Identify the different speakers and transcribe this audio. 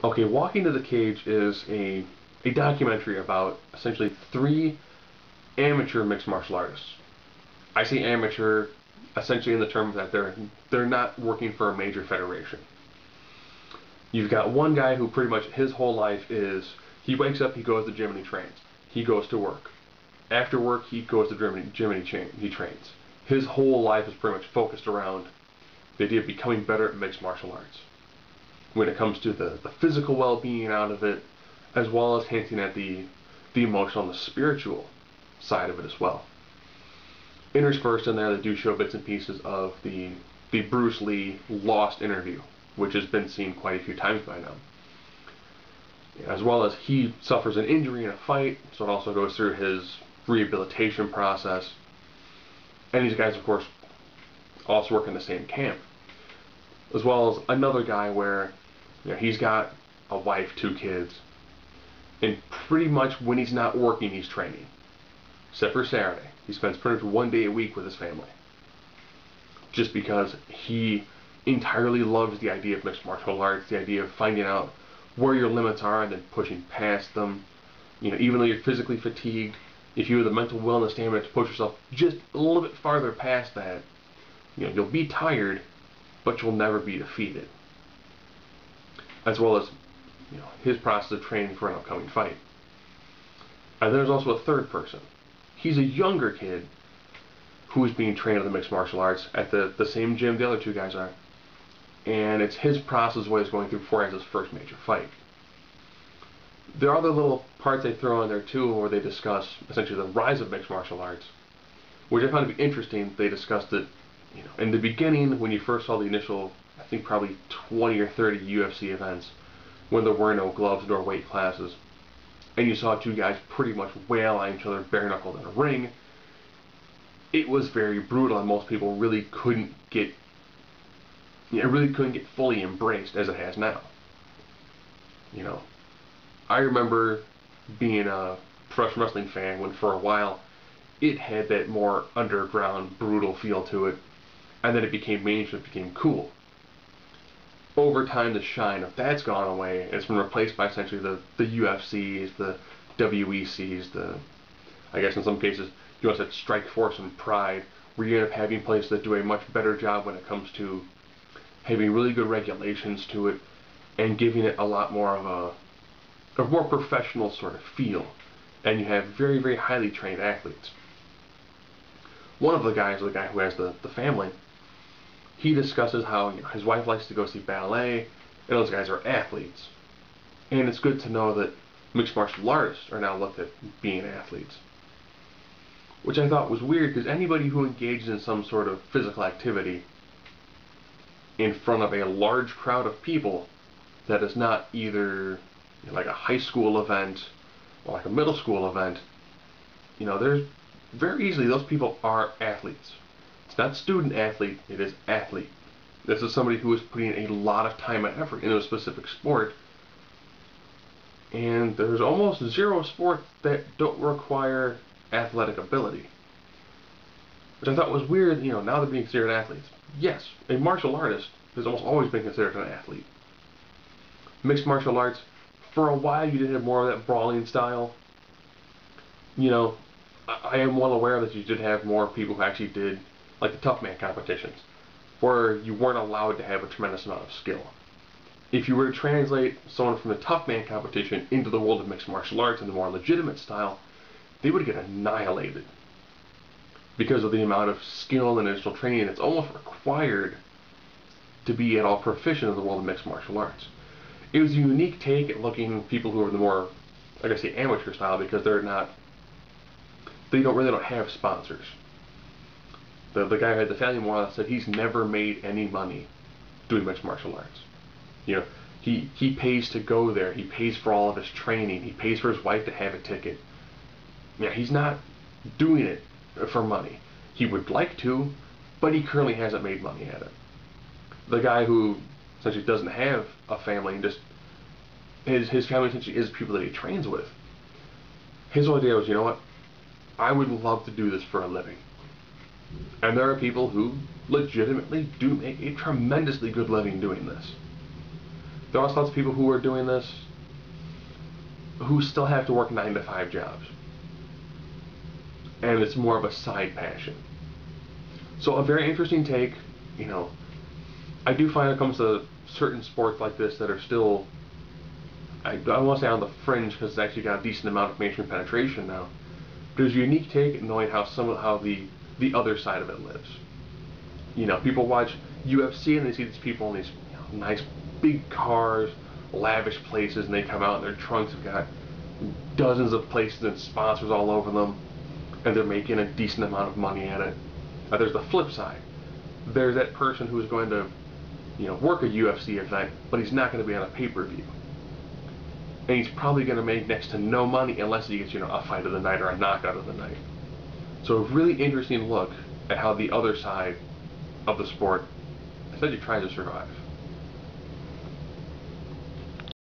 Speaker 1: Okay, Walking to the Cage is a documentary about essentially three amateur mixed martial artists. I say amateur essentially in the terms that they're not working for a major federation. You've got one guy who pretty much his whole life is he wakes up, he goes to the gym and he trains. He goes to work. After work, he goes to gym and he trains. His whole life is pretty much focused around the idea of becoming better at mixed martial arts. When it comes to the physical well-being out of it, as well as hinting at the emotional and the spiritual side of it as well. Interspersed in there, they do show bits and pieces of the Bruce Lee Lost interview, which has been seen quite a few times by now. As well as he suffers an injury in a fight, so it also goes through his rehabilitation process. And these guys, of course, also work in the same camp. As well as another guy where he's got a wife, two kids, and pretty much when he's not working, he's training. Except for Saturday. He spends pretty much one day a week with his family. Just because he entirely loves the idea of mixed martial arts, the idea of finding out where your limits are and then pushing past them. Even though you're physically fatigued, if you have the mental will and the stamina to push yourself just a little bit farther past that, you'll be tired, but you'll never be defeated. As well as, his process of training for an upcoming fight. And there's also a third person. He's a younger kid who's being trained in the mixed martial arts at the same gym the other two guys are. And it's his process what he's going through before he has his first major fight. There are other little parts they throw in there too where they discuss essentially the rise of mixed martial arts, which I found to be interesting. They discussed it, in the beginning when you first saw the initial, I think probably 20 or 30 UFC events, when there were no gloves nor weight classes, and you saw two guys pretty much wail on each other bare knuckled in a ring. It was very brutal, and most people really couldn't get fully embraced as it has now. You know, I remember being a professional wrestling fan when for a while it had that more underground, brutal feel to it, and then it became mainstream, it became cool. Over time, the shine of that's gone away. It's been replaced by essentially the UFCs, the WECs, I guess in some cases you also have Strike Force and Pride, where you end up having places that do a much better job when it comes to having really good regulations to it and giving it a lot more of a more professional sort of feel. And you have very, very highly trained athletes. One of the guys, the guy who has the family, he discusses how his wife likes to go see ballet, and those guys are athletes. And it's good to know that mixed martial artists are now looked at being athletes. Which I thought was weird because anybody who engages in some sort of physical activity in front of a large crowd of people that is not either like a high school event or like a middle school event, there's very easily those people are athletes. It's not student athlete, it is athlete. This is somebody who is putting a lot of time and effort into a specific sport, and there's almost zero sports that don't require athletic ability. Which I thought was weird, now they're being considered athletes. Yes, a martial artist has almost always been considered an athlete. Mixed martial arts, for a while you did have more of that brawling style. I am well aware that you did have more people who actually did like the tough man competitions, where you weren't allowed to have a tremendous amount of skill. If you were to translate someone from the tough man competition into the world of mixed martial arts in the more legitimate style, they would get annihilated because of the amount of skill and initial training that's almost required to be at all proficient in the world of mixed martial arts. It was a unique take at looking at people who are the more, like I say, amateur style because they don't have sponsors. The guy who had the family more said he's never made any money doing mixed martial arts. You know, he pays to go there. He pays for all of his training. He pays for his wife to have a ticket. Yeah, he's not doing it for money. He would like to, but he currently hasn't made money at it. The guy who essentially doesn't have a family and just his family essentially is people that he trains with. His idea was, I would love to do this for a living. And there are people who legitimately do make a tremendously good living doing this. There are also lots of people who are doing this who still have to work 9 to 5 jobs, and it's more of a side passion. So a very interesting take. You know, I do find it comes to certain sports like this that are still, I don't want to say on the fringe because it's actually got a decent amount of mainstream penetration now. But there's a unique take in knowing how the other side of it lives. You know, people watch UFC and they see these people in these nice big cars, lavish places, and they come out and their trunks have got dozens of places and sponsors all over them, and they're making a decent amount of money at it. There's the flip side. There's that person who's going to, work a UFC event, but he's not going to be on a pay-per-view. And he's probably going to make next to no money unless he gets, a fight of the night or a knockout of the night. So a really interesting look at how the other side of the sport essentially tries to survive.